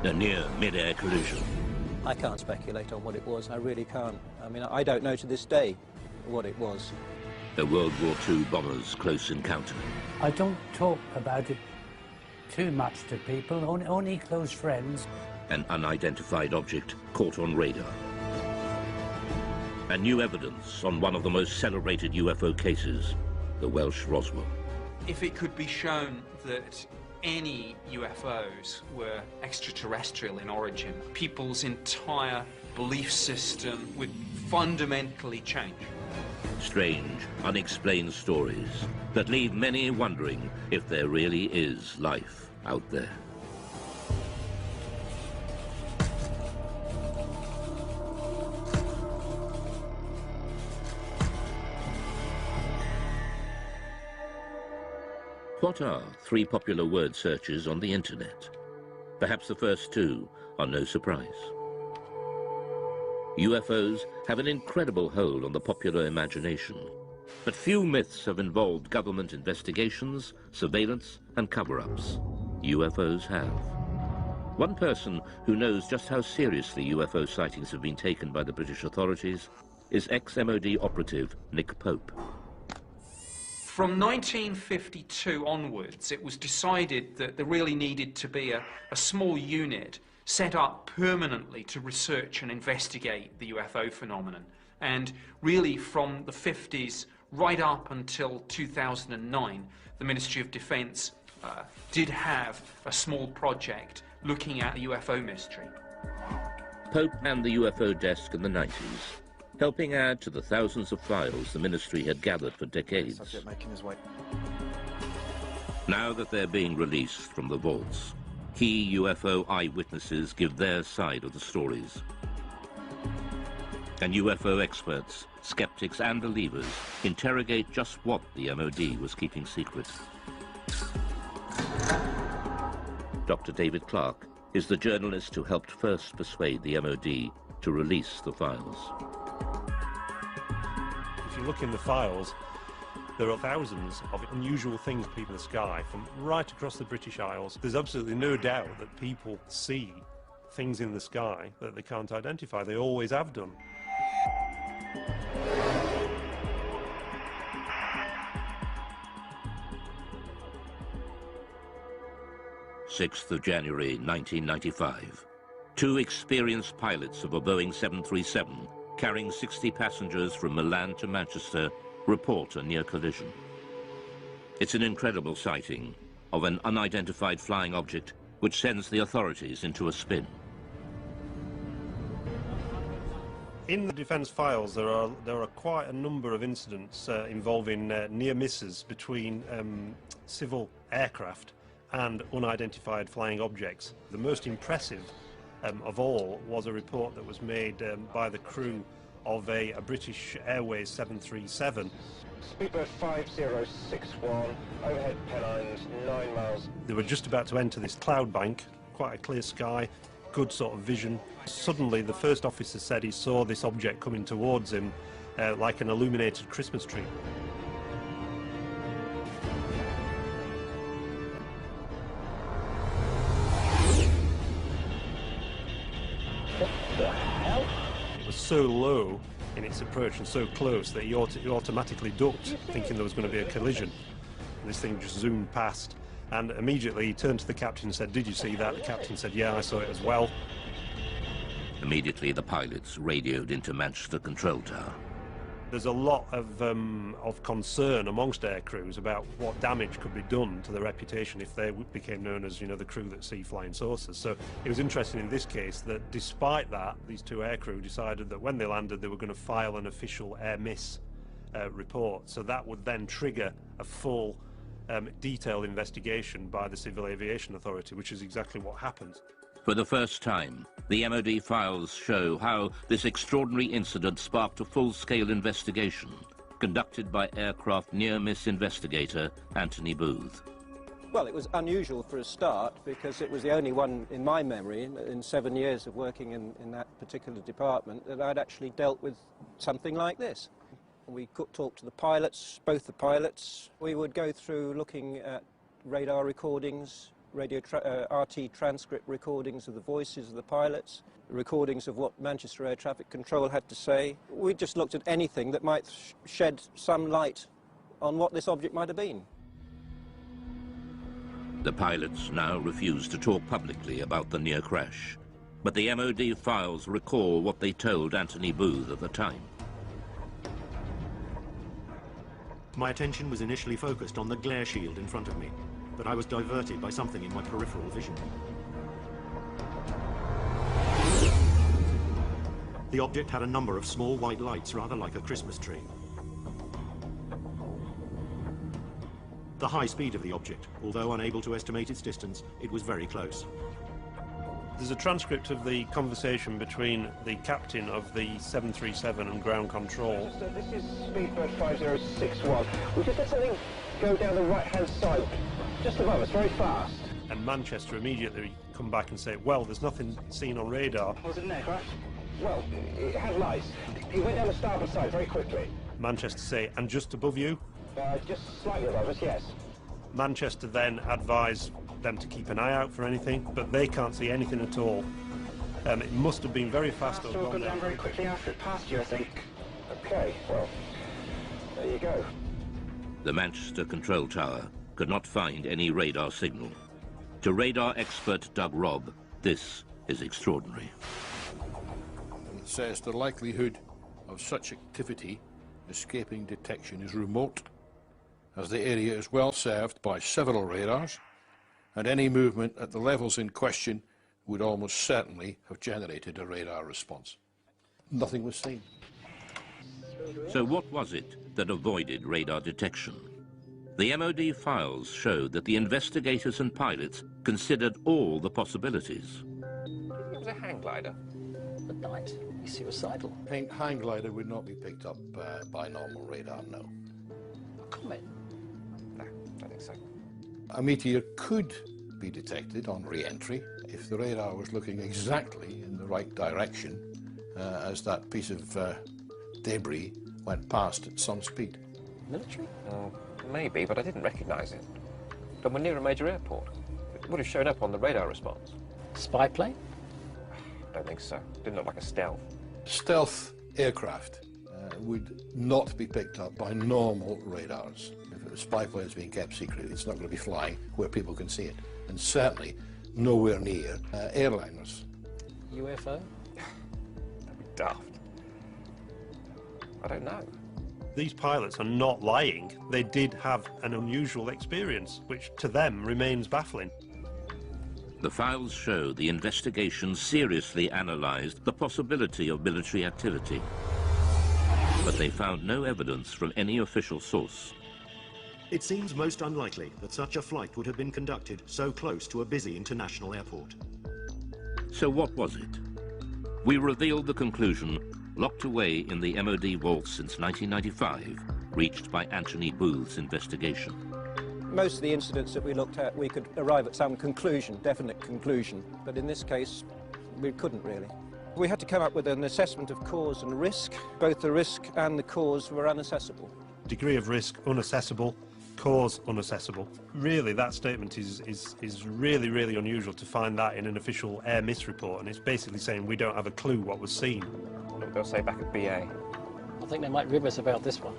A near mid-air collision. I can't speculate on what it was, I really can't. I mean, I don't know to this day what it was. A World War II bomber's close encounter. I don't talk about it too much to people, only close friends. An unidentified object caught on radar. And new evidence on one of the most celebrated UFO cases, the Welsh Roswell. If it could be shown that any UFOs were extraterrestrial in origin, people's entire belief system would fundamentally change. Strange, unexplained stories that leave many wondering if there really is life out there. What are three popular word searches on the internet? Perhaps the first two are no surprise. UFOs have an incredible hold on the popular imagination, but few myths have involved government investigations, surveillance, and cover-ups. UFOs have. One person who knows just how seriously UFO sightings have been taken by the British authorities is ex-MOD operative Nick Pope. From 1952 onwards, it was decided that there really needed to be a small unit set up permanently to research and investigate the UFO phenomenon. And really from the 50s right up until 2009, the Ministry of Defence did have a small project looking at the UFO mystery. Pope and the UFO desk in the 90s, helping add to the thousands of files the ministry had gathered for decades. Subject making his way. Now that they're being released from the vaults, key UFO eyewitnesses give their side of the stories. And UFO experts, skeptics and believers interrogate just what the MOD was keeping secret. Dr. David Clark is the journalist who helped first persuade the MOD to release the files. If you look in the files, there are thousands of unusual things people in the sky from right across the British Isles. There's absolutely no doubt that people see things in the sky that they can't identify. They always have done. January 6th, 1995. Two experienced pilots of a Boeing 737 carrying 60 passengers from Milan to Manchester report a near collision. It's an incredible sighting of an unidentified flying object which sends the authorities into a spin. In the defence files, there are quite a number of incidents involving near misses between civil aircraft and unidentified flying objects. The most impressive of all was a report that was made by the crew of a British Airways 737. Speedbird 5061, overhead Pennines, 9 miles. They were just about to enter this cloud bank, quite a clear sky, good sort of vision. Suddenly the first officer said he saw this object coming towards him like an illuminated Christmas tree. It was so low in its approach and so close that he automatically ducked, thinking there was going to be a collision. And this thing just zoomed past, and immediately he turned to the captain and said, "Did you see that?" The captain said, "Yeah, I saw it as well." Immediately the pilots radioed into Manchester Control Tower. There's a lot of concern amongst air crews about what damage could be done to their reputation if they became known as, you know, the crew that see flying saucers. So it was interesting in this case that despite that, these two air crew decided that when they landed they were going to file an official air miss report. So that would then trigger a full detailed investigation by the Civil Aviation Authority, which is exactly what happened. For the first time, the MOD files show how this extraordinary incident sparked a full-scale investigation conducted by aircraft near-miss investigator Anthony Booth. Well, it was unusual for a start because it was the only one in my memory in 7 years of working in that particular department that I'd actually dealt with something like this. We could talk to the pilots, both the pilots. We would go through looking at radar recordings, RT transcript recordings of the voices of the pilots, recordings of what Manchester Air Traffic Control had to say. We just looked at anything that might shed some light on what this object might have been. The pilots now refuse to talk publicly about the near crash, but the MOD files recall what they told Anthony Booth at the time. My attention was initially focused on the glare shield in front of me, but I was diverted by something in my peripheral vision. The object had a number of small white lights, rather like a Christmas tree. The high speed of the object, although unable to estimate its distance, it was very close. There's a transcript of the conversation between the captain of the 737 and ground control. This is Speedbird 5061. We just had something go down the right-hand side, just above us, very fast. And Manchester immediately come back and say, well, there's nothing seen on radar. Was it an aircraft? Well, it had lights. He went down the starboard side very quickly. Manchester say, and just above you? Just slightly above us, yes. Manchester then advised them to keep an eye out for anything, but they can't see anything at all. It must have been very fast. So we'll go down very quickly after it passed you, I think. Okay, well, there you go. The Manchester control tower could not find any radar signal. To radar expert Doug Robb, this is extraordinary. It says the likelihood of such activity escaping detection is remote, as the area is well served by several radars, and any movement at the levels in question would almost certainly have generated a radar response. Nothing was seen. So what was it that avoided radar detection? The MOD files showed that the investigators and pilots considered all the possibilities. It was a hang glider. At night, he's suicidal. Hang glider would not be picked up by normal radar, no. A comet? No, I don't think so. A meteor could be detected on re-entry if the radar was looking exactly in the right direction as that piece of debris went past at some speed. Military? Maybe, but I didn't recognise it. And we're near a major airport. It would have shown up on the radar response. Spy plane? I don't think so. Didn't look like a stealth. Stealth aircraft would not be picked up by normal radars. If a spy plane is being kept secret, it's not going to be flying where people can see it. And certainly nowhere near airliners. UFO? That'd be daft. I don't know. These pilots are not lying. They did have an unusual experience, which to them remains baffling. The files show the investigation seriously analysed the possibility of military activity, but they found no evidence from any official source. It seems most unlikely that such a flight would have been conducted so close to a busy international airport. So what was it? We revealed the conclusion, locked away in the MOD vaults since 1995, reached by Anthony Booth's investigation. Most of the incidents that we looked at, we could arrive at some conclusion, definite conclusion, but in this case, we couldn't really. We had to come up with an assessment of cause and risk. Both the risk and the cause were unaccessible. Degree of risk, unaccessible. Cause, unaccessible. Really, that statement is really, really unusual to find that in an official air miss report, and it's basically saying we don't have a clue what was seen. Look, they'll say back at BA. I think they might rib us about this one.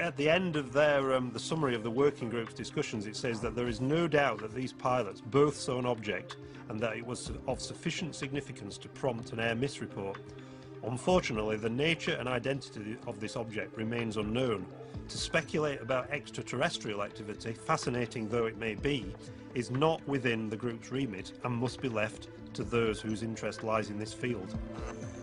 At the end of their the summary of the working group's discussions, it says that there is no doubt that these pilots both saw an object and that it was of sufficient significance to prompt an air miss report. Unfortunately, the nature and identity of this object remains unknown. To speculate about extraterrestrial activity, fascinating though it may be, is not within the group's remit and must be left to those whose interest lies in this field.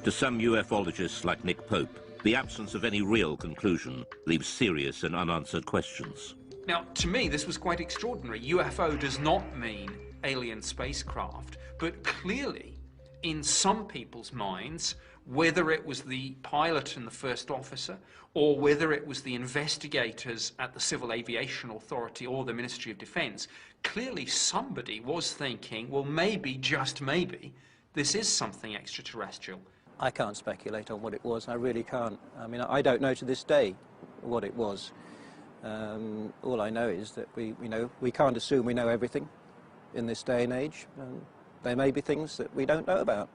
To some ufologists like Nick Pope, the absence of any real conclusion leaves serious and unanswered questions. Now, to me, this was quite extraordinary. UFO does not mean alien spacecraft, but clearly, in some people's minds, whether it was the pilot and the first officer, or whether it was the investigators at the Civil Aviation Authority or the Ministry of Defence, clearly somebody was thinking, well, maybe, just maybe, this is something extraterrestrial. I can't speculate on what it was, I really can't. I mean, I don't know to this day what it was. All I know is that we can't assume we know everything in this day and age. There may be things that we don't know about.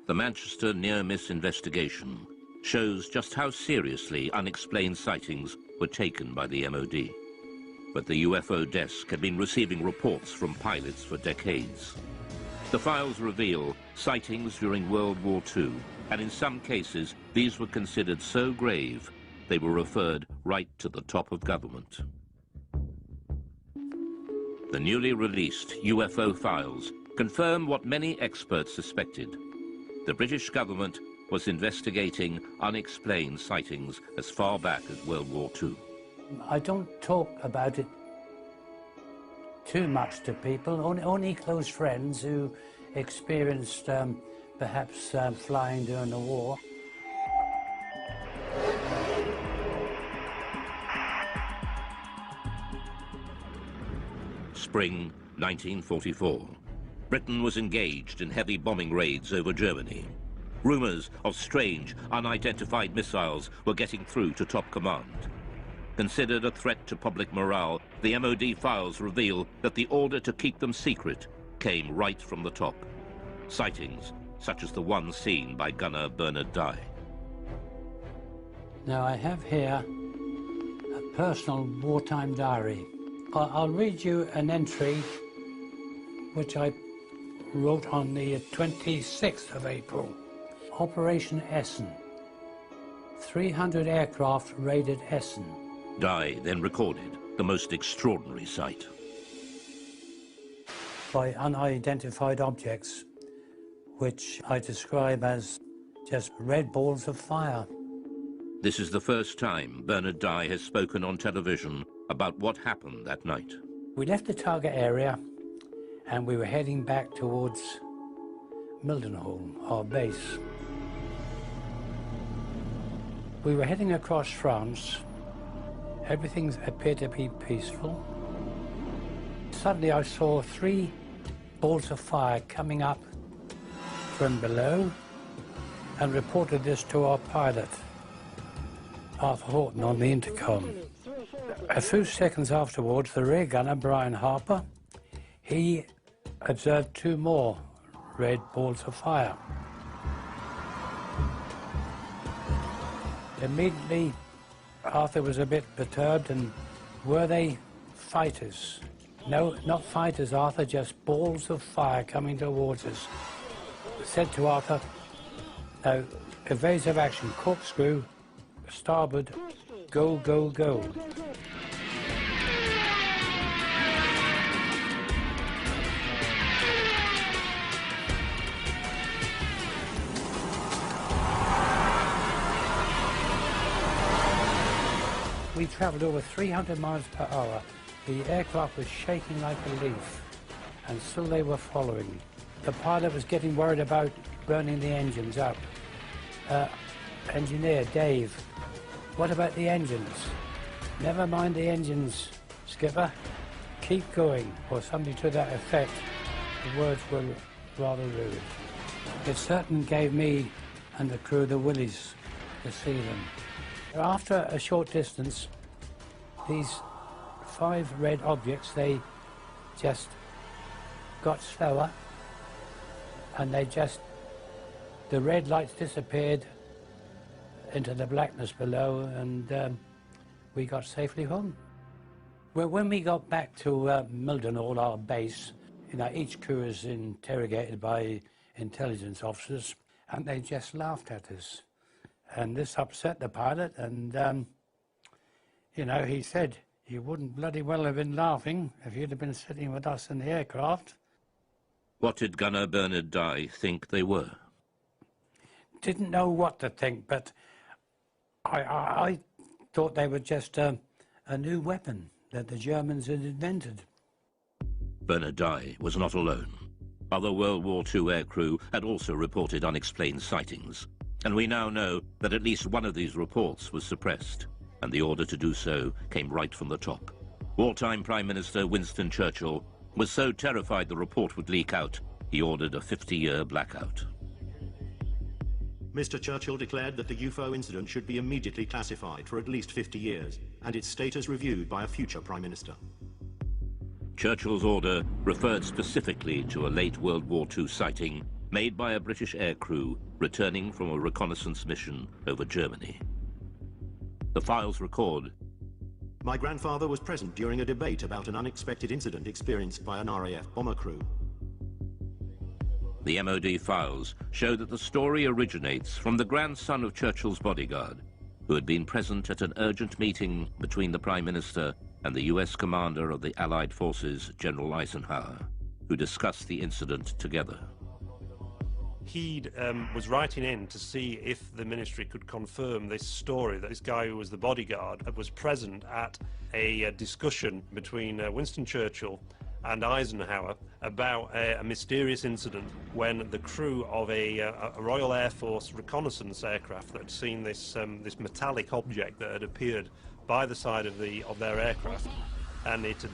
The Manchester near-miss investigation shows just how seriously unexplained sightings were taken by the MOD. But the UFO desk had been receiving reports from pilots for decades. The files reveal sightings during World War II, and in some cases these were considered so grave they were referred right to the top of government. The newly released UFO files confirm what many experts suspected. The British government was investigating unexplained sightings as far back as World War II. I don't talk about it too much to people, only close friends who experienced perhaps flying during the war. Spring 1944. Britain was engaged in heavy bombing raids over Germany. Rumours of strange, unidentified missiles were getting through to top command. Considered a threat to public morale, the MOD files reveal that the order to keep them secret came right from the top. Sightings such as the one seen by gunner Bernard Dye. Now I have here a personal wartime diary. I'll read you an entry which I wrote on the 26th of April. Operation Essen. 300 aircraft raided Essen. Dye then recorded the most extraordinary sight. By unidentified objects, which I describe as just red balls of fire. This is the first time Bernard Dye has spoken on television about what happened that night. We left the target area and we were heading back towards Mildenhall, our base. We were heading across France. Everything appeared to be peaceful. Suddenly I saw 3 balls of fire coming up from below and reported this to our pilot, Arthur Horton, on the intercom. A few seconds afterwards, the rear gunner, Brian Harper, he observed 2 more red balls of fire. Immediately, Arthur was a bit perturbed, and were they fighters? No, not fighters, Arthur, just balls of fire coming towards us. I said to Arthur, no, evasive action, corkscrew, starboard, go, go, go. We travelled over 300 miles per hour. The aircraft was shaking like a leaf, and still they were following. The pilot was getting worried about burning the engines up. Engineer, Dave, what about the engines? Never mind the engines, skipper. Keep going, or something to that effect. The words were rather rude. It certainly gave me and the crew the willies to see them. After a short distance, these 5 red objects, they just got slower, and the red lights disappeared into the blackness below, and we got safely home. Well, when we got back to Mildenhall, our base, each crew is interrogated by intelligence officers, and they just laughed at us. And this upset the pilot, and, he said, you wouldn't bloody well have been laughing if you'd have been sitting with us in the aircraft. What did gunner Bernard Dye think they were? Didn't know what to think, but I thought they were just a new weapon that the Germans had invented. Bernard Dye was not alone. Other World War II aircrew had also reported unexplained sightings, and we now know that at least one of these reports was suppressed, and the order to do so came right from the top. Wartime Prime Minister Winston Churchill was so terrified the report would leak out, he ordered a 50-year blackout. Mr. Churchill declared that the UFO incident should be immediately classified for at least 50 years and its status reviewed by a future Prime Minister. Churchill's order referred specifically to a late World War II sighting made by a British aircrew returning from a reconnaissance mission over Germany. The files record, "My grandfather was present during a debate about an unexpected incident experienced by an RAF bomber crew. the MOD files show that the story originates from the grandson of Churchill's bodyguard, who had been present at an urgent meeting between the Prime Minister and the US commander of the Allied forces, General Eisenhower, who discussed the incident together. He was writing in to see if the ministry could confirm this story, that this guy who was the bodyguard was present at a discussion between Winston Churchill and Eisenhower about a mysterious incident when the crew of a Royal Air Force reconnaissance aircraft that had seen this metallic object that had appeared by the side of their aircraft, and it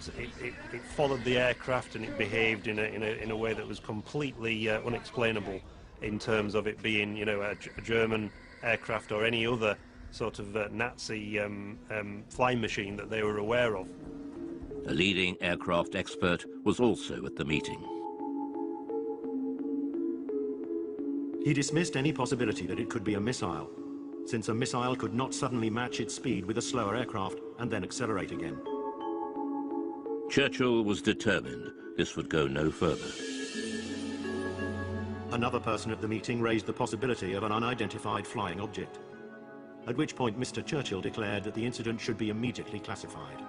followed the aircraft, and it behaved in a way that was completely unexplainable in terms of it being, a German aircraft or any other sort of Nazi flying machine that they were aware of. A leading aircraft expert was also at the meeting. He dismissed any possibility that it could be a missile, since a missile could not suddenly match its speed with a slower aircraft and then accelerate again. Churchill was determined this would go no further. Another person at the meeting raised the possibility of an unidentified flying object, at which point Mr. Churchill declared that the incident should be immediately classified.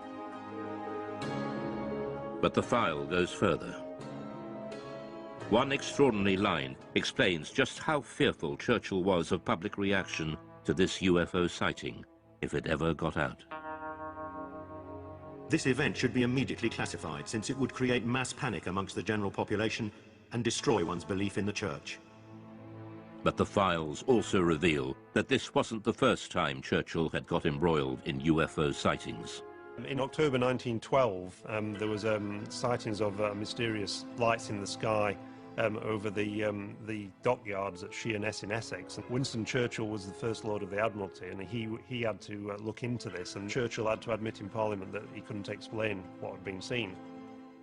But the file goes further. One extraordinary line explains just how fearful Churchill was of public reaction to this UFO sighting, if it ever got out. This event should be immediately classified, since it would create mass panic amongst the general population and destroy one's belief in the church. But the files also reveal that this wasn't the first time Churchill had got embroiled in UFO sightings. In October 1912, there was sightings of mysterious lights in the sky over the dockyards at Sheerness in Essex. And Winston Churchill was the First Lord of the Admiralty, and he had to look into this, and Churchill had to admit in Parliament that he couldn't explain what had been seen.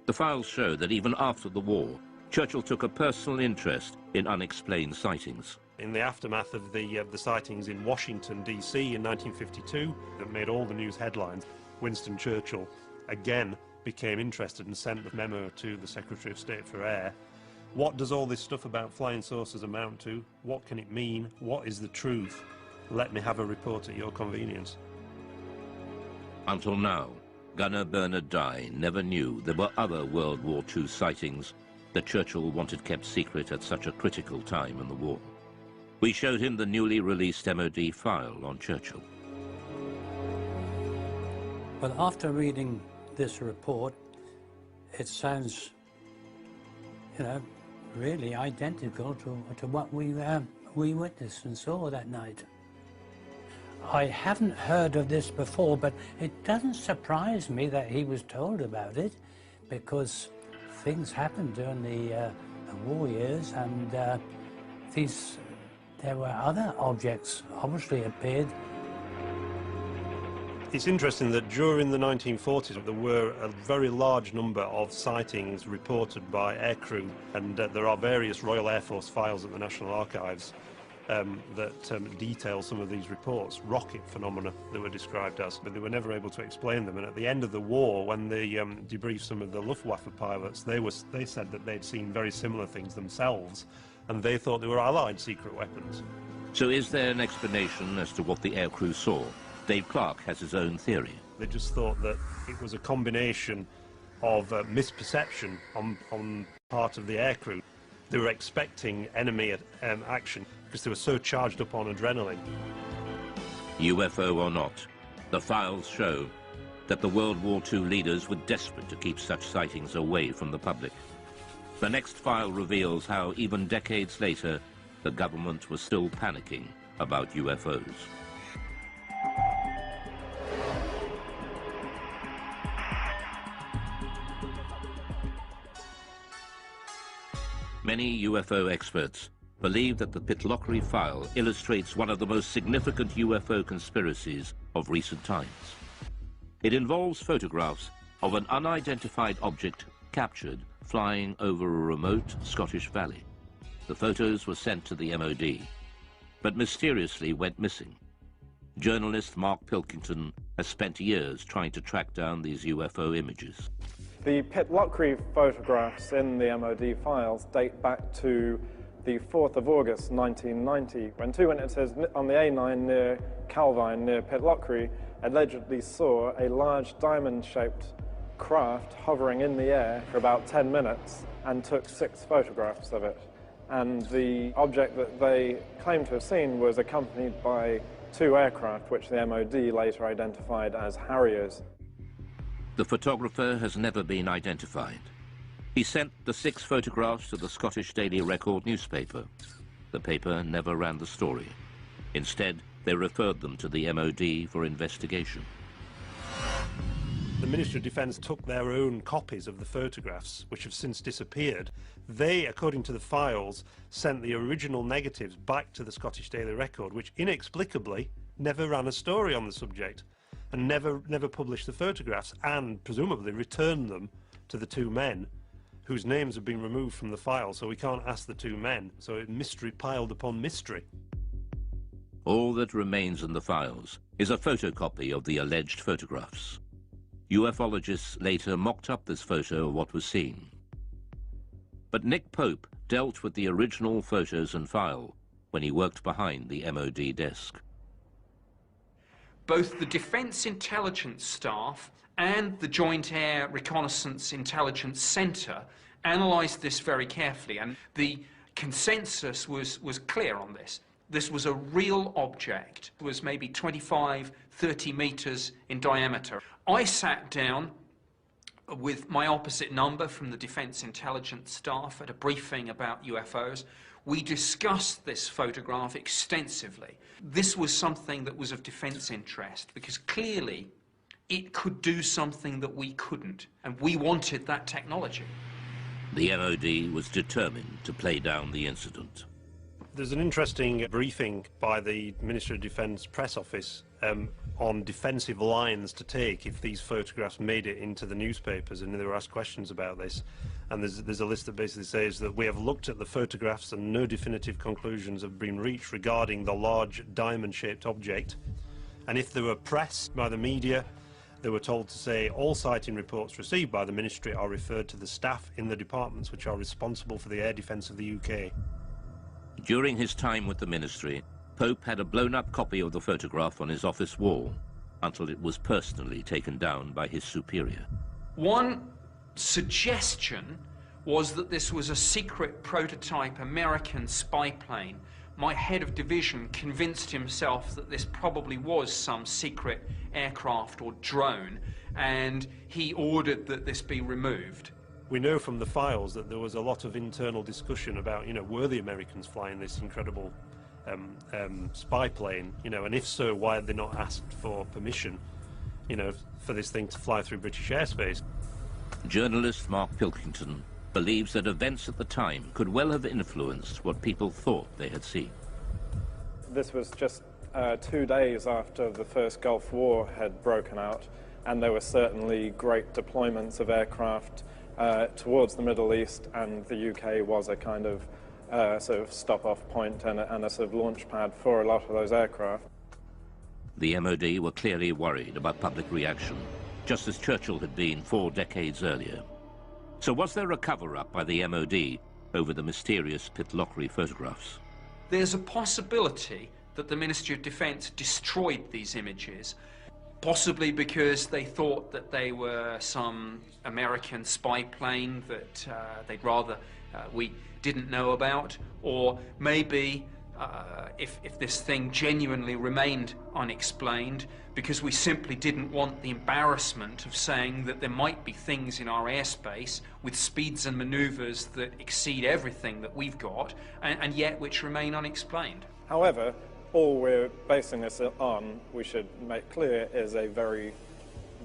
The files show that even after the war, Churchill took a personal interest in unexplained sightings. In the aftermath of the sightings in Washington, D.C. in 1952, that made all the news headlines, Winston Churchill again became interested and sent the memo to the Secretary of State for Air. What does all this stuff about flying saucers amount to? What can it mean? What is the truth? Let me have a report at your convenience. Until now, Gunner Bernard Dye never knew there were other World War II sightings that Churchill wanted kept secret at such a critical time in the war. We showed him the newly released MOD file on Churchill. Well, after reading this report, it sounds, really identical to what we witnessed and saw that night. I haven't heard of this before, but it doesn't surprise me that he was told about it, because things happened during the war years, and there were other objects obviously appeared. It's interesting that during the 1940s there were a very large number of sightings reported by aircrew, and there are various Royal Air Force files at the National Archives that detail some of these reports. Rocket phenomena they were described as, but they were never able to explain them. And at the end of the war, when they debriefed some of the Luftwaffe pilots, they said that they'd seen very similar things themselves, and they thought they were Allied secret weapons. So is there an explanation as to what the aircrew saw? Dave Clark has his own theory. They just thought that it was a combination of misperception on part of the aircrew. They were expecting enemy action because they were so charged up on adrenaline. UFO or not, the files show that the World War II leaders were desperate to keep such sightings away from the public. The next file reveals how, even decades later, the government was still panicking about UFOs. Many UFO experts believe that the Pitlochry file illustrates one of the most significant UFO conspiracies of recent times. It involves photographs of an unidentified object captured flying over a remote Scottish valley. The photos were sent to the MOD, but mysteriously went missing. Journalist Mark Pilkington has spent years trying to track down these UFO images. The Pitlochry photographs in the MOD files date back to the 4th of August 1990, when two witnesses on the A9 near Calvine, near Pitlochry, allegedly saw a large diamond-shaped craft hovering in the air for about 10 minutes and took 6 photographs of it. And the object that they claimed to have seen was accompanied by 2 aircraft, which the MOD later identified as Harriers. The photographer has never been identified. He sent the 6 photographs to the Scottish Daily Record newspaper. The paper never ran the story. Instead, they referred them to the MOD for investigation. The Ministry of Defence took their own copies of the photographs, which have since disappeared. They, according to the files, sent the original negatives back to the Scottish Daily Record, which inexplicably never ran a story on the subject and never published the photographs, and presumably returned them to the 2 men whose names have been removed from the file, so we can't ask the 2 men. So mystery piled upon mystery. All that remains in the files is a photocopy of the alleged photographs. UFOlogists later mocked up this photo of what was seen. But Nick Pope dealt with the original photos and file when he worked behind the MOD desk. Both the Defence Intelligence Staff and the Joint Air Reconnaissance Intelligence Centre analysed this very carefully, and the consensus was clear on this. This was a real object. It was maybe 25, 30 metres in diameter. I sat down with my opposite number from the Defence Intelligence Staff at a briefing about UFOs. We discussed this photograph extensively. This was something that was of defence interest, because clearly it could do something that we couldn't, and we wanted that technology. The MOD was determined to play down the incident. There's an interesting briefing by the Ministry of Defence press office on defensive lines to take if these photographs made it into the newspapers, and they were asked questions about this. And there's a list that basically says that we have looked at the photographs and no definitive conclusions have been reached regarding the large diamond-shaped object. And if they were pressed by the media, they were told to say all sighting reports received by the Ministry are referred to the staff in the departments which are responsible for the air defence of the UK. During his time with the Ministry, Pope had a blown-up copy of the photograph on his office wall until it was personally taken down by his superior. One suggestion was that this was a secret prototype American spy plane. My head of division convinced himself that this probably was some secret aircraft or drone, and he ordered that this be removed. We know from the files that there was a lot of internal discussion about, were the Americans flying this incredible spy plane, and if so, why had they not asked for permission, for this thing to fly through British airspace? Journalist Mark Pilkington believes that events at the time could well have influenced what people thought they had seen. This was just 2 days after the first Gulf War had broken out, and there were certainly great deployments of aircraft towards the Middle East, and the UK was a kind of sort of stop-off point and a sort of launch pad for a lot of those aircraft. The MOD were clearly worried about public reaction, just as Churchill had been 4 decades earlier. So was there a cover-up by the MOD over the mysterious Pitlochry photographs? There's a possibility that the Ministry of Defence destroyed these images, possibly because they thought that they were some American spy plane that they'd rather we didn't know about, or maybe if this thing genuinely remained unexplained, because we simply didn't want the embarrassment of saying that there might be things in our airspace with speeds and manoeuvres that exceed everything that we've got, and yet which remain unexplained. However, all we're basing this on, we should make clear, is a very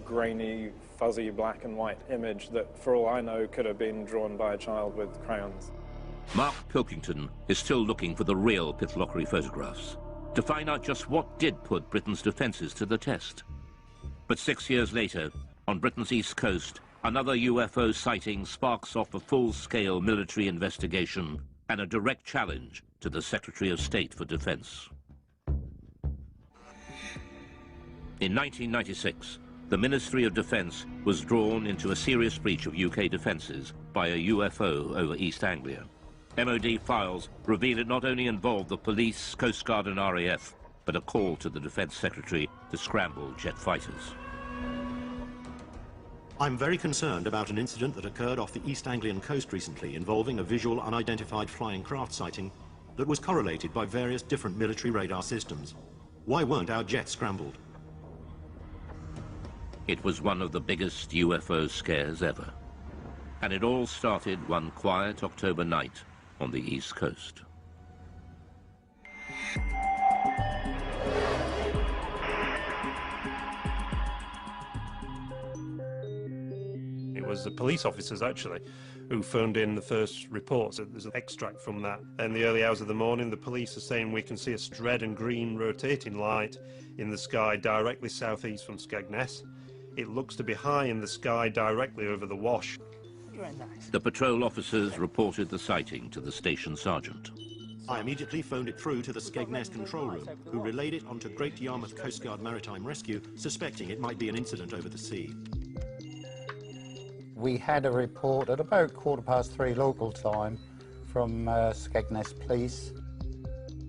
grainy, fuzzy black and white image that, for all I know, could have been drawn by a child with crayons. Mark Pilkington is still looking for the real Pitlochry photographs to find out just what did put Britain's defences to the test. But 6 years later, on Britain's east coast, another UFO sighting sparks off a full-scale military investigation and a direct challenge to the Secretary of State for Defence. In 1996, the Ministry of Defence was drawn into a serious breach of UK defences by a UFO over East Anglia. MOD files reveal it not only involved the police, Coast Guard and RAF, but a call to the Defence Secretary to scramble jet fighters. I'm very concerned about an incident that occurred off the East Anglian coast recently involving a visual unidentified flying craft sighting that was correlated by various different military radar systems. Why weren't our jets scrambled? It was one of the biggest UFO scares ever. And it all started one quiet October night on the East Coast. It was the police officers, actually, who phoned in the first reports. There's an extract from that. In the early hours of the morning, the police are saying we can see a red and green rotating light in the sky directly southeast from Skegness. It looks to be high in the sky directly over the Wash. The patrol officers reported the sighting to the station sergeant. I immediately phoned it through to the Skegness control room, who relayed it onto Great Yarmouth Coast Guard Maritime Rescue, suspecting it might be an incident over the sea. We had a report at about 3:15 local time from Skegness Police,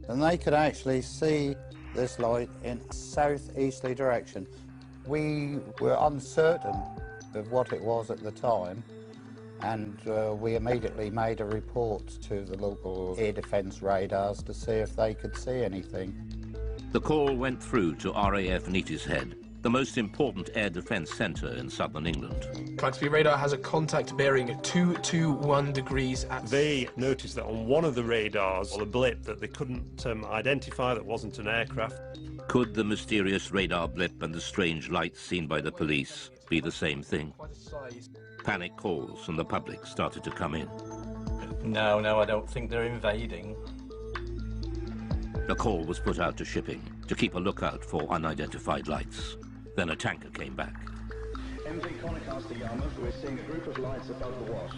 and they could actually see this light in a southeasterly direction. We were uncertain of what it was at the time, and we immediately made a report to the local air defence radars to see if they could see anything. The call went through to RAF Neatishead, the most important air defence centre in southern England. Clarksby radar has a contact bearing at 221 degrees at... They noticed that on one of the radars, a blip that they couldn't identify, that wasn't an aircraft. Could the mysterious radar blip and the strange lights seen by the police be the same thing? Panic calls from the public started to come in. No, I don't think they're invading. The call was put out to shipping to keep a lookout for unidentified lights. Then a tanker came back. MV Conocastle Yarmouth, we're seeing a group of lights above the Wash.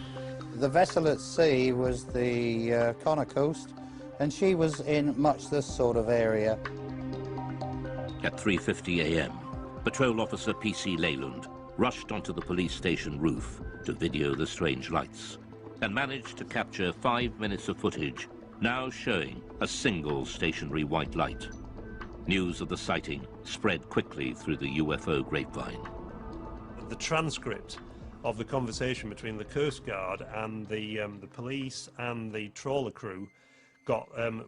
The vessel at sea was the Connor Coast, and she was in much this sort of area. At 3:50 a.m., Patrol Officer P.C. Leyland rushed onto the police station roof to video the strange lights and managed to capture 5 minutes of footage now showing a single stationary white light. News of the sighting spread quickly through the UFO grapevine. The transcript of the conversation between the Coast Guard and the police and the trawler crew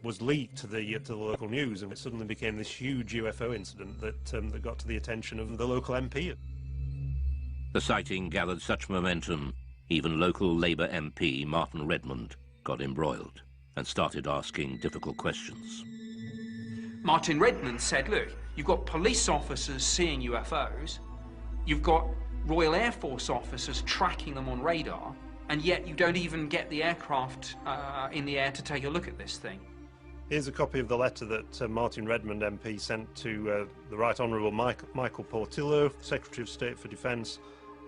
was leaked to the local news, and it suddenly became this huge UFO incident that got to the attention of the local MP. The sighting gathered such momentum, even local Labour MP Martin Redmond got embroiled and started asking difficult questions. Martin Redmond said, look, you've got police officers seeing UFOs, you've got Royal Air Force officers tracking them on radar, and yet you don't even get the aircraft in the air to take a look at this thing. Here's a copy of the letter that Martin Redmond MP sent to the Right Honourable Michael Portillo, Secretary of State for Defence,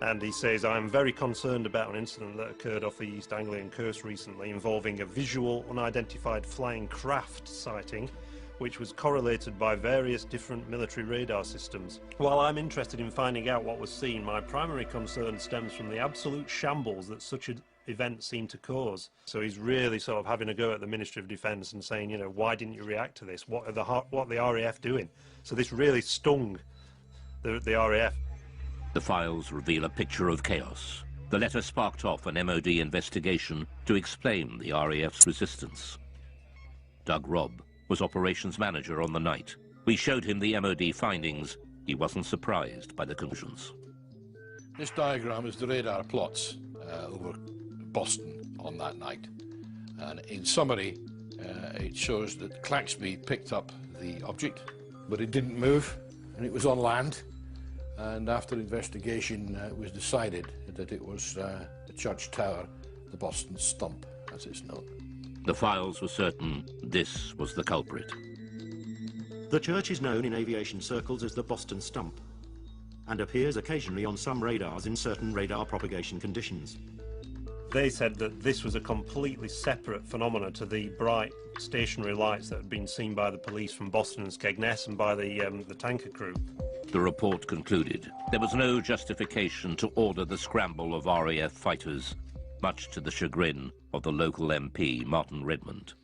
and he says, I am very concerned about an incident that occurred off the East Anglian coast recently involving a visual unidentified flying craft sighting which was correlated by various different military radar systems. While I'm interested in finding out what was seen, my primary concern stems from the absolute shambles that such an event seemed to cause. So he's really sort of having a go at the Ministry of Defence and saying, you know, why didn't you react to this? What are the RAF doing? So this really stung the RAF. The files reveal a picture of chaos. The letter sparked off an MOD investigation to explain the RAF's resistance. Doug Robb was operations manager on the night. We showed him the MOD findings. He wasn't surprised by the conclusions. This diagram is the radar plots over Boston on that night. And in summary, it shows that Claxby picked up the object, but it didn't move, and it was on land. And after investigation, it was decided that it was the church tower, the Boston Stump, as it's known. The files were certain this was the culprit. The church is known in aviation circles as the Boston Stump and appears occasionally on some radars in certain radar propagation conditions. They said that this was a completely separate phenomenon to the bright stationary lights that had been seen by the police from Boston and Skegness and by the tanker crew. The report concluded there was no justification to order the scramble of RAF fighters, much to the chagrin of the local MP, Martin Redmond.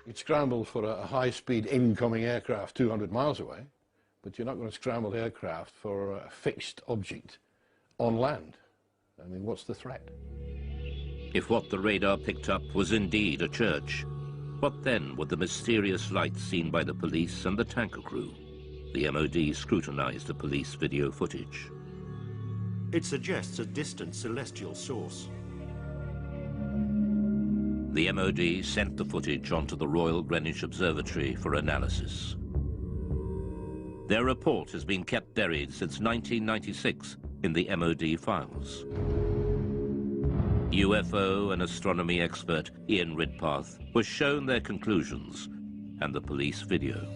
You'd scramble for a high-speed incoming aircraft 200 miles away, but you're not going to scramble aircraft for a fixed object on land. I mean, what's the threat? If what the radar picked up was indeed a church, what then were the mysterious lights seen by the police and the tanker crew? The MOD scrutinized the police video footage. It suggests a distant celestial source. The MOD sent the footage onto the Royal Greenwich Observatory for analysis. Their report has been kept buried since 1996 in the MOD files. UFO and astronomy expert Ian Ridpath was shown their conclusions and the police video.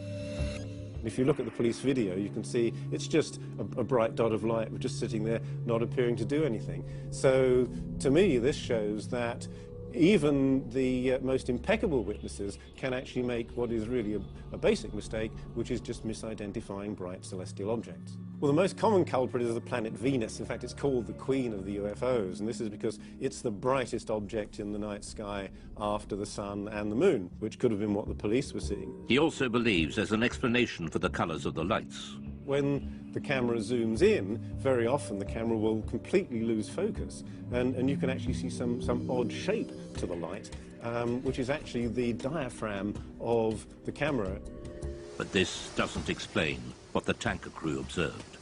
If you look at the police video, you can see it's just a bright dot of light just sitting there, not appearing to do anything. So, to me, this shows that even the most impeccable witnesses can actually make what is really a basic mistake, which is just misidentifying bright celestial objects. Well, the most common culprit is the planet Venus. In fact, it's called the Queen of the UFOs, and this is because it's the brightest object in the night sky after the sun and the moon, which could have been what the police were seeing. He also believes there's an explanation for the colors of the lights. When the camera zooms in, very often the camera will completely lose focus, and you can actually see some odd shape to the light, which is actually the diaphragm of the camera. But this doesn't explain what the tanker crew observed.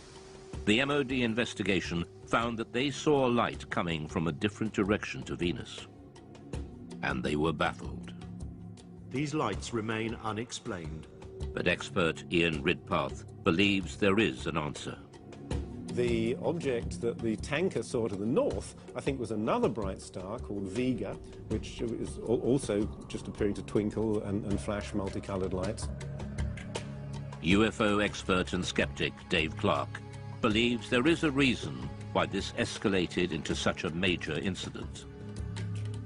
The MOD investigation found that they saw a light coming from a different direction to Venus, and they were baffled. These lights remain unexplained. But expert Ian Ridpath believes there is an answer. The object that the tanker saw to the north, I think, was another bright star called Vega, which is also just appearing to twinkle and flash multicolored lights. UFO expert and skeptic Dave Clark believes there is a reason why this escalated into such a major incident.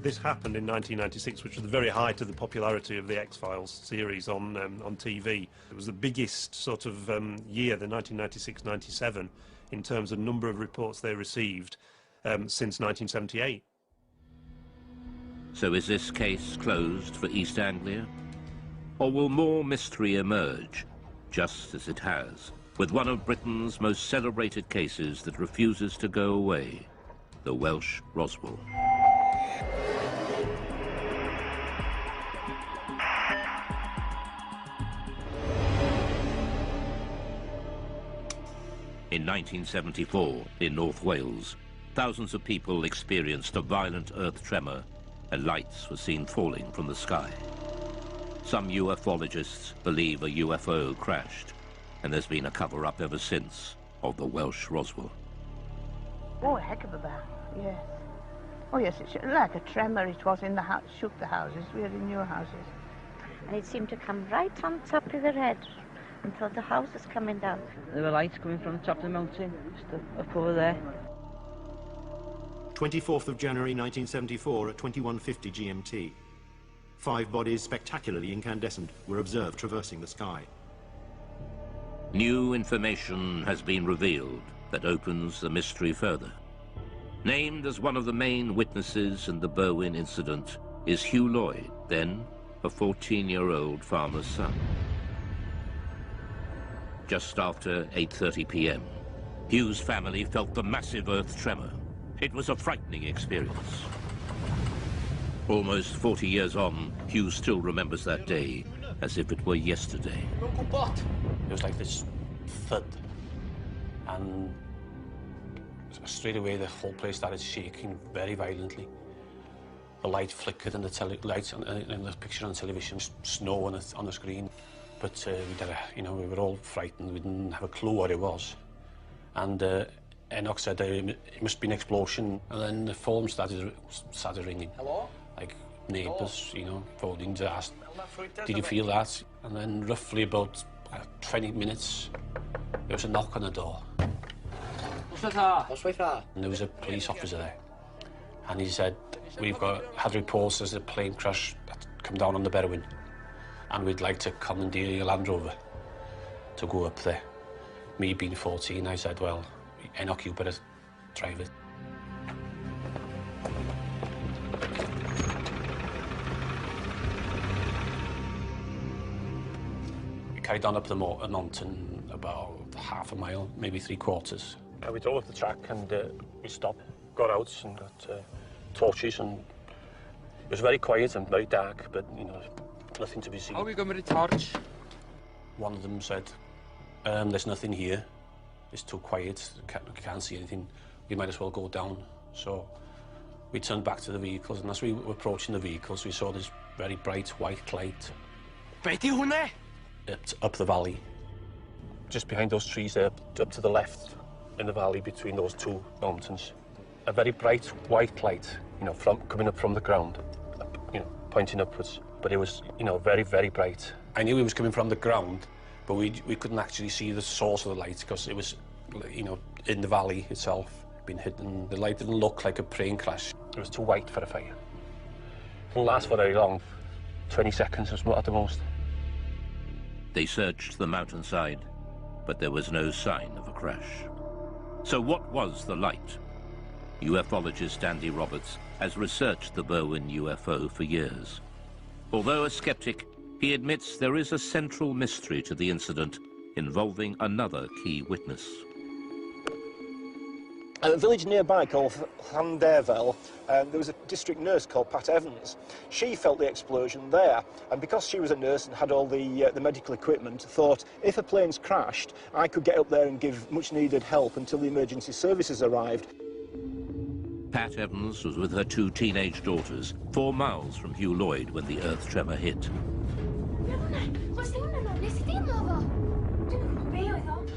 This happened in 1996, which was the very height of the popularity of the X-Files series on TV. It was the biggest sort of year, the 1996-97, in terms of number of reports they received since 1978. So is this case closed for East Anglia? Or will more mystery emerge, just as it has, with one of Britain's most celebrated cases that refuses to go away, the Welsh Roswell? In 1974, in North Wales, thousands of people experienced a violent earth tremor and lights were seen falling from the sky. Some ufologists believe a UFO crashed, and there's been a cover-up ever since of the Welsh Roswell. Oh, a heck of a bang, yes. Oh, yes, it's like a tremor it was in the house, shook the houses. We're in new houses. And it seemed to come right on top of their head until the house was coming down. There were lights coming from the top of the mountain, just up over there. 24th of January 1974 at 21:50 GMT. 5 bodies spectacularly incandescent were observed traversing the sky. New information has been revealed that opens the mystery further. Named as one of the main witnesses in the Berwyn incident is Hugh Lloyd, then a 14-year-old farmer's son. Just after 8:30 p.m., Hugh's family felt the massive earth tremor. It was a frightening experience. Almost 40 years on, Hugh still remembers that day as if it were yesterday. It was like this thud, and straight away the whole place started shaking very violently. The light flickered and the lights in the picture on television, snow on the screen. But we were all frightened. We didn't have a clue what it was. And Enoch said it must be an explosion. And then the phone started ringing. Hello? Like neighbours, you know, phoning to ask, did you feel that? And then roughly about 20 minutes, there was a knock on the door. And there was a police officer there. And he said, we've had reports there's a plane crash that's come down on the Berwyn. And we'd like to commandeer your Land Rover to go up there. Me being 14, I said, well, Enoch, you better drive it. We carried on up the mountain about half a mile, maybe 3/4. We drove up the track and we stopped, got out and got torches, and it was very quiet and very dark, but, you know, nothing to be seen. How are we going with the torch? One of them said, there's nothing here. It's too quiet, can't see anything. We might as well go down. So we turned back to the vehicles, and as we were approaching the vehicles, we saw this very bright white light up the valley. Just behind those trees there, up to the left in the valley between those two mountains. A very bright white light, you know, coming up from the ground, you know, pointing upwards. But it was, you know, very, very bright. I knew it was coming from the ground, but we couldn't actually see the source of the light because it was, you know, in the valley itself, been hidden. The light didn't look like a plane crash. It was too white for a fire. It didn't last for very long, 20 seconds at the most. They searched the mountainside, but there was no sign of a crash. So what was the light? Ufologist Andy Roberts has researched the Berwyn UFO for years. Although a skeptic, he admits there is a central mystery to the incident involving another key witness. At a village nearby called Llanderfel, there was a district nurse called Pat Evans. She felt the explosion there, and because she was a nurse and had all the medical equipment, thought if a plane's crashed, I could get up there and give much-needed help until the emergency services arrived. Pat Evans was with her 2 teenage daughters, 4 miles from Hugh Lloyd when the earth tremor hit.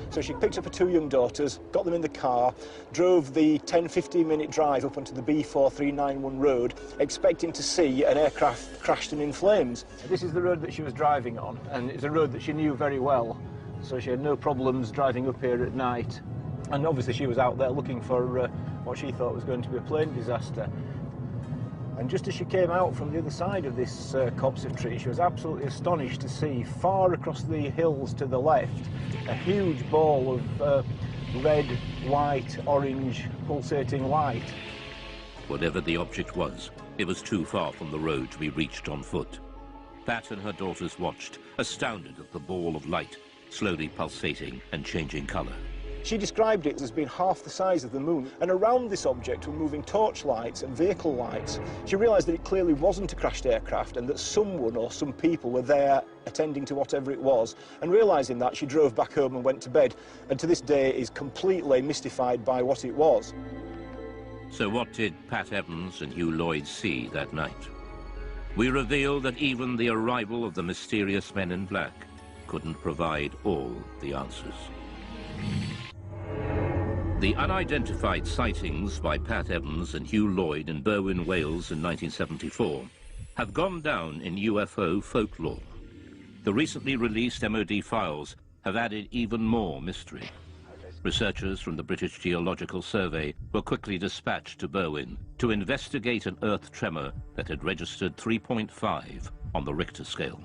So she picked up her 2 young daughters, got them in the car, drove the 10-15 minute drive up onto the B4391 road, expecting to see an aircraft crashed and in flames. This is the road that she was driving on, and it's a road that she knew very well, so she had no problems driving up here at night. And obviously she was out there looking for what she thought was going to be a plane disaster. And just as she came out from the other side of this copse of trees, she was absolutely astonished to see far across the hills to the left a huge ball of red, white, orange, pulsating light. Whatever the object was, it was too far from the road to be reached on foot. Pat and her daughters watched, astounded at the ball of light, slowly pulsating and changing colour. She described it as being half the size of the moon, and around this object were moving torch lights and vehicle lights. She realised that it clearly wasn't a crashed aircraft and that someone or some people were there attending to whatever it was, and realising that, she drove back home and went to bed, and to this day is completely mystified by what it was. So what did Pat Evans and Hugh Lloyd see that night? We reveal that even the arrival of the mysterious men in black couldn't provide all the answers. The unidentified sightings by Pat Evans and Hugh Lloyd in Berwyn, Wales in 1974 have gone down in UFO folklore. The recently released MOD files have added even more mystery. Researchers from the British Geological Survey were quickly dispatched to Berwyn to investigate an earth tremor that had registered 3.5 on the Richter scale.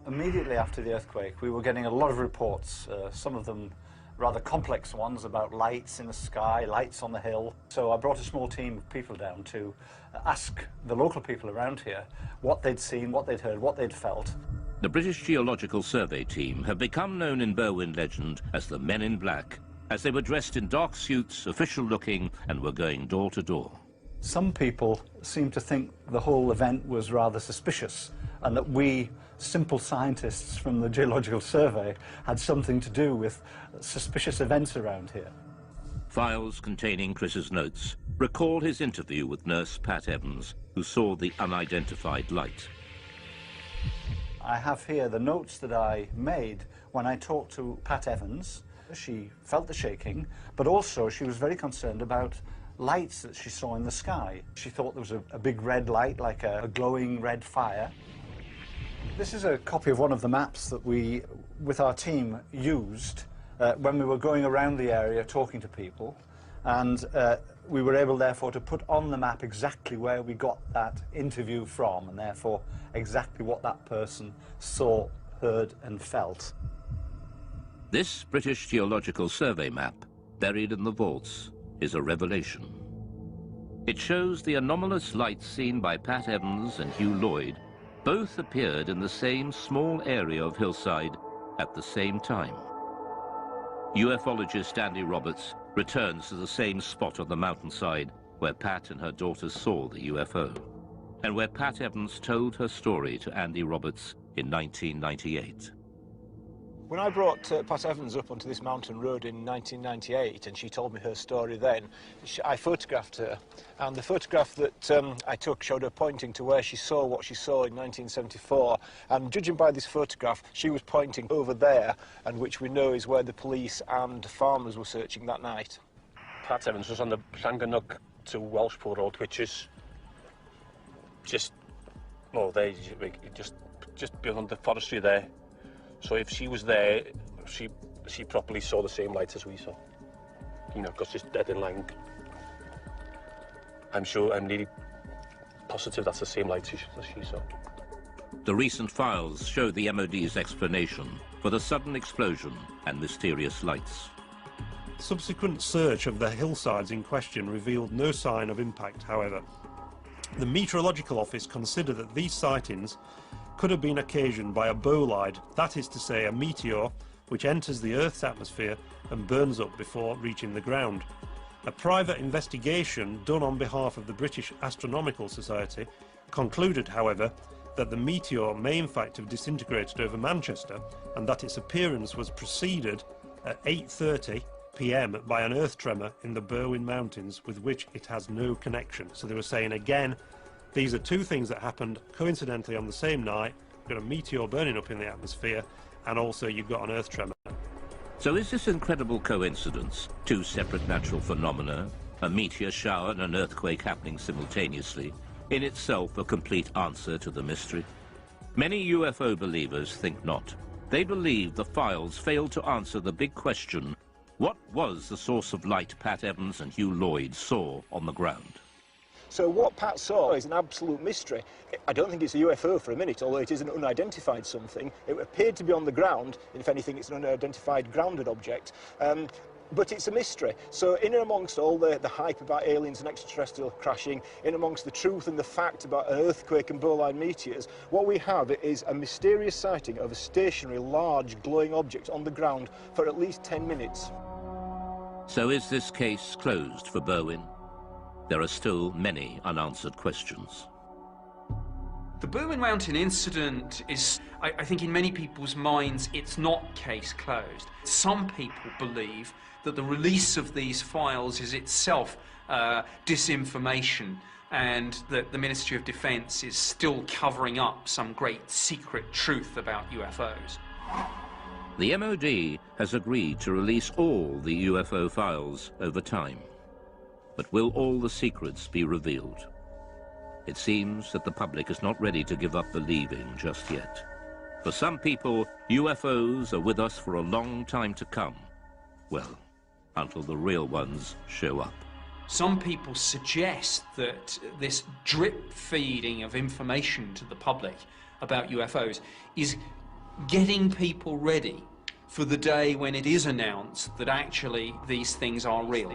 Immediately after the earthquake, we were getting a lot of reports, some of them rather complex ones about lights in the sky, lights on the hill. So I brought a small team of people down to ask the local people around here what they'd seen, what they'd heard, what they'd felt. The British Geological Survey team have become known in Berwyn legend as the Men in Black, as they were dressed in dark suits, official-looking, and were going door to door. Some people seem to think the whole event was rather suspicious, and that we, simple scientists from the Geological Survey, had something to do with suspicious events around here. Files containing Chris's notes recall his interview with nurse Pat Evans, who saw the unidentified light. I have here the notes that I made when I talked to Pat Evans. She felt the shaking, but also she was very concerned about lights that she saw in the sky. She thought there was a big red light, like a glowing red fire. This is a copy of one of the maps that we, with our team, used when we were going around the area talking to people, and we were able, therefore, to put on the map exactly where we got that interview from, and therefore exactly what that person saw, heard and felt. This British Geological Survey map, buried in the vaults, is a revelation. It shows the anomalous lights seen by Pat Evans and Hugh Lloyd both appeared in the same small area of hillside at the same time. UFologist Andy Roberts returns to the same spot on the mountainside where Pat and her daughters saw the UFO, and where Pat Evans told her story to Andy Roberts in 1998. When I brought Pat Evans up onto this mountain road in 1998 and she told me her story then, I photographed her, and the photograph that I took showed her pointing to where she saw what she saw in 1974, and judging by this photograph she was pointing over there, and which we know is where the police and farmers were searching that night. Pat Evans was on the Llangannock to Welshpool Road, which is just, well, just beyond the forestry there. So if she was there, she probably saw the same lights as we saw. You know, because it's dead in line. I'm nearly positive that's the same lights as she saw. The recent files show the MOD's explanation for the sudden explosion and mysterious lights. Subsequent search of the hillsides in question revealed no sign of impact, however. The Meteorological Office considered that these sightings could have been occasioned by a bolide, that is to say a meteor which enters the Earth's atmosphere and burns up before reaching the ground. A private investigation done on behalf of the British Astronomical Society concluded, however, that the meteor may in fact have disintegrated over Manchester, and that its appearance was preceded at 8:30 p.m. by an earth tremor in the Berwyn Mountains with which it has no connection. So they were saying again, these are two things that happened coincidentally on the same night. You've got a meteor burning up in the atmosphere, and also you've got an earth tremor. So is this incredible coincidence, two separate natural phenomena, a meteor shower and an earthquake happening simultaneously, in itself a complete answer to the mystery? Many UFO believers think not. They believe the files failed to answer the big question, what was the source of light Pat Evans and Hugh Lloyd saw on the ground? So what Pat saw is an absolute mystery. I don't think it's a UFO for a minute, although it is an unidentified something. It appeared to be on the ground. If anything, it's an unidentified grounded object. But it's a mystery. So in and amongst all the hype about aliens and extraterrestrial crashing, in amongst the truth and the fact about an earthquake and bolide meteors, what we have is a mysterious sighting of a stationary, large, glowing object on the ground for at least 10 minutes. So is this case closed for Berwyn? There are still many unanswered questions. The Berwyn Mountain incident is, I think in many people's minds, it's not case closed. Some people believe that the release of these files is itself disinformation, and that the Ministry of Defence is still covering up some great secret truth about UFOs. The MOD has agreed to release all the UFO files over time. But will all the secrets be revealed? It seems that the public is not ready to give up believing just yet. For some people, UFOs are with us for a long time to come. Well, until the real ones show up. Some people suggest that this drip feeding of information to the public about UFOs is getting people ready for the day when it is announced that actually these things are real.